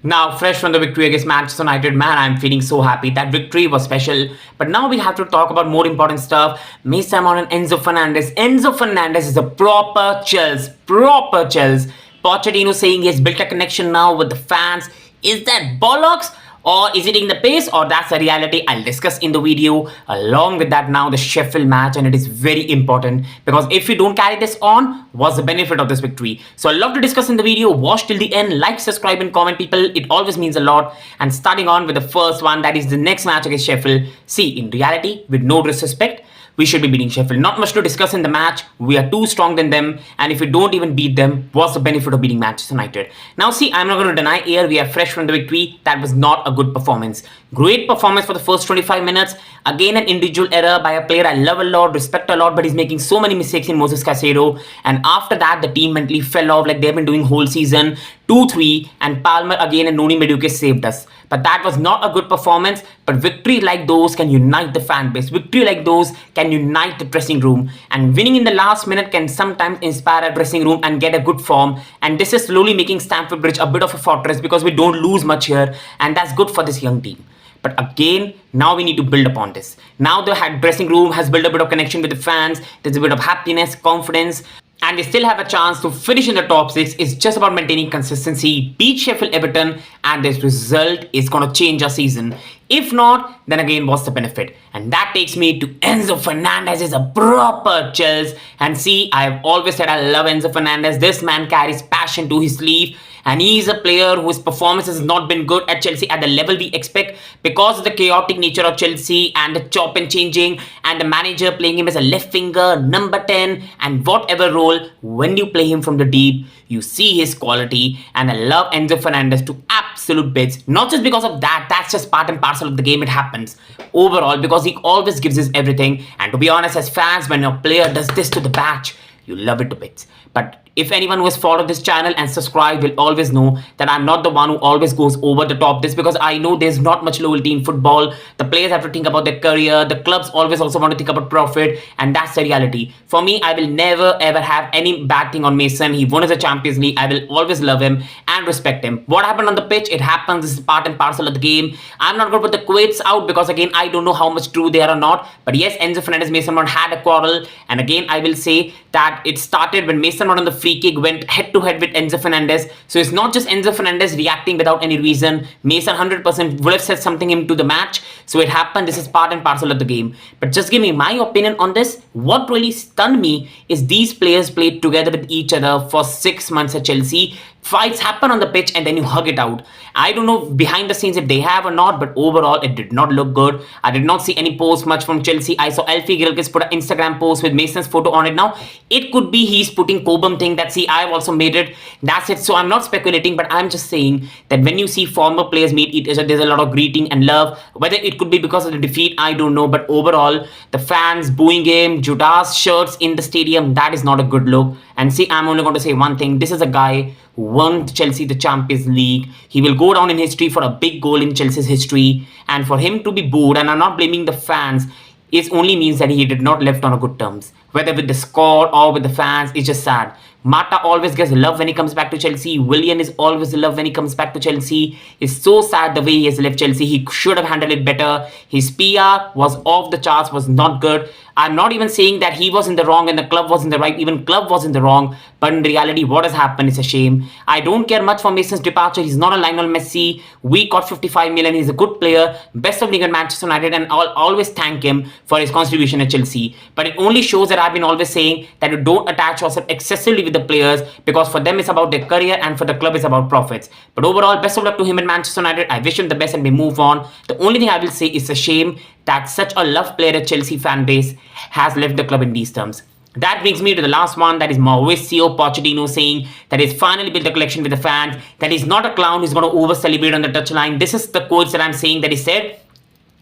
Now, fresh from the victory against Manchester United, man, I'm feeling so happy. That victory was special. But now we have to talk about more important stuff. Mason Mount and Enzo Fernandez. Enzo Fernandez is a proper Chelsea. Proper Chelsea. Pochettino saying he has built a connection now with the fans. Is that bollocks? Or is it in the pace, or that's a reality? I'll discuss in the video. Along with that, now the Sheffield match, and it is very important because if you don't carry this on, what's the benefit of this victory? So I'd love to discuss in the video. Watch till the end, like, subscribe, and comment, people. It always means a lot. And starting on with the first one, that is the next match against Sheffield. See, in reality, with no disrespect, we should be beating Sheffield. Not much to discuss in the match. We are too strong than them. And if we don't even beat them, what's the benefit of beating Manchester United? Now see, I'm not going to deny here we are fresh from the victory. That was not a good performance. Great performance for the first 25 minutes. Again, an individual error by a player I love a lot, respect a lot, but he's making so many mistakes in Moses Caicedo. And after that, the team mentally fell off like they've been doing whole season. 2-3, and Palmer again and Noni Madueke saved us. But that was not a good performance. But victory like those can unite the fan base. Victory like those can unite the dressing room. And winning in the last minute can sometimes inspire a dressing room and get a good form. And this is slowly making Stamford Bridge a bit of a fortress because we don't lose much here. And that's good for this young team. But again, now we need to build upon this. Now the dressing room has built a bit of connection with the fans. There's a bit of happiness, confidence. And they still have a chance to finish in the top 6. It's just about maintaining consistency, beat Sheffield Everton, and this result is going to change our season. If not, then again, what's the benefit? And that takes me to Enzo Fernandez is a proper Chelsea. And see, I've always said I love Enzo Fernandez. This man carries passion to his sleeve. And he is a player whose performance has not been good at Chelsea at the level we expect because of the chaotic nature of Chelsea and the chop and changing and the manager playing him as a left winger, number 10 and whatever role. When you play him from the deep, you see his quality, and I love Enzo Fernandez to absolute bits. Not just because of that, that's just part and parcel of the game, it happens. Overall, because he always gives his everything, and to be honest, as fans, when a player does this to the batch, you love it to bits. But if anyone who has followed this channel and subscribed will always know that I'm not the one who always goes over the top this, because I know there's not much loyalty in football. The players have to think about their career. The clubs always also want to think about profit, and that's the reality. For me, I will never ever have any bad thing on Mason. He won as a Champions League. I will always love him and respect him. What happened on the pitch, it happens. This is part and parcel of the game. I'm not going to put the quotes out because again, I don't know how much true they are or not. But yes, Enzo Fernandez, Mason Mount had a quarrel, and again, I will say that it started when Mason Mount on the free kick went head to head with Enzo Fernandez. So it's not just Enzo Fernandez reacting without any reason. Mason 100% would have said something into the match. So it happened. This is part and parcel of the game. But just give me my opinion on this. What really stunned me is these players played together with each other for 6 months at Chelsea. Fights happen on the pitch and then you hug it out. I don't know behind the scenes if they have or not, but overall it did not look good. I did not see any posts much from Chelsea. I saw Alfie Gilchrist put an Instagram post with Mason's photo on it. Now it could be he's putting Cobham thing that see I've also made it. That's it. So I'm not speculating, but I'm just saying that when you see former players meet each other, there's a lot of greeting and love. Whether it could be because of the defeat, I don't know. But overall, the fans booing him, Judas shirts in the stadium, that is not a good look. And see, I'm only going to say one thing. This is a guy who won Chelsea the Champions League. He will go down in history for a big goal in Chelsea's history. And for him to be booed, and I'm not blaming the fans, it only means that he did not left on a good terms. Whether with the squad or with the fans, it's just sad. Mata always gets love when he comes back to Chelsea. Willian is always love when he comes back to Chelsea. It's so sad the way he has left Chelsea. He should have handled it better. His PR was off the charts, was not good. I'm not even saying that he was in the wrong and the club was in the right. Even club was in the wrong. But in reality, what has happened is a shame. I don't care much for Mason's departure. He's not a Lionel Messi. We got 55 million. He's a good player. Best of league at Manchester United. And I'll always thank him for his contribution at Chelsea. But it only shows that I've been always saying that you don't attach yourself excessively with the players, because for them it's about their career and for the club it's about profits. But overall, best of luck to him in Manchester United. I wish him the best and we move on. The only thing I will say is a shame that such a loved player at Chelsea fan base has left the club in these terms. That brings me to the last one, that is Mauricio Pochettino saying that he's finally built a collection with the fans, that he's not a clown who's going to over celebrate on the touchline. This is the quotes that I'm saying that he said.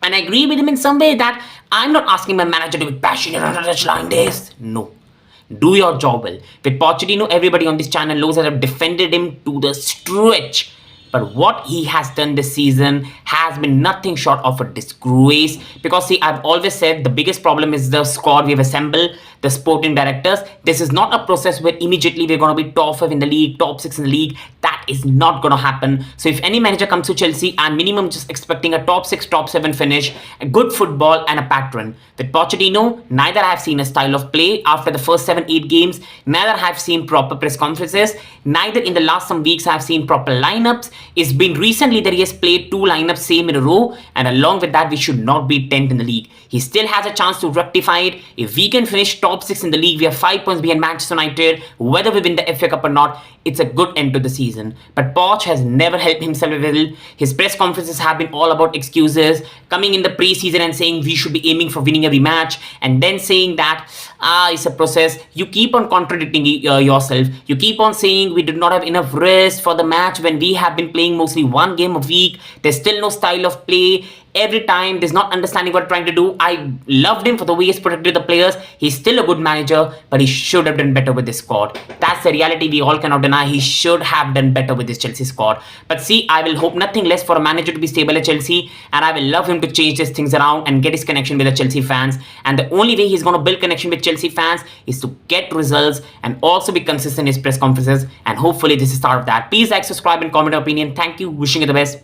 And I agree with him in some way that I'm not asking my manager to be passionate on the touchline days. No. Do your job well. With Pochettino, everybody on this channel knows that I've defended him to the stretch. But what he has done this season has been nothing short of a disgrace. Because see, I've always said the biggest problem is the squad we've assembled, the sporting directors. This is not a process where immediately we're going to be top 5 in the league, top 6 in the league. That is not going to happen. So if any manager comes to Chelsea, I'm minimum just expecting a top 6, top 7 finish, a good football and a pattern. With Pochettino, neither I have seen a style of play after the first 7-8 games, neither have seen proper press conferences, neither in the last some weeks I have seen proper lineups. It's been recently that he has played 2 lineups same in a row, and along with that we should not be 10th in the league. He still has a chance to rectify it. If we can finish top 6 in the league, we are 5 points behind Manchester United. Whether we win the FA Cup or not, it's a good end to the season. But Poch has never helped himself well. His press conferences have been all about excuses, coming in the pre-season and saying we should be aiming for winning every match, and then saying that it's a process. You keep on contradicting yourself. You keep on saying we did not have enough rest for the match when we have been playing mostly 1 game a week. There's still no style of play. Every time there's not understanding what we're trying to do. I loved him for the way he's protected the players. He's still a good manager, but he should have done better with this squad. That's the reality we all cannot deny. He should have done better with this Chelsea squad. But see, I will hope nothing less for a manager to be stable at Chelsea, and I will love him to change these things around and get his connection with the Chelsea fans. And the only way he's going to build connection with Chelsea fans is to get results and also be consistent in his press conferences. And hopefully this is start of that. Please like, subscribe and comment your opinion. Thank you. Wishing you the best.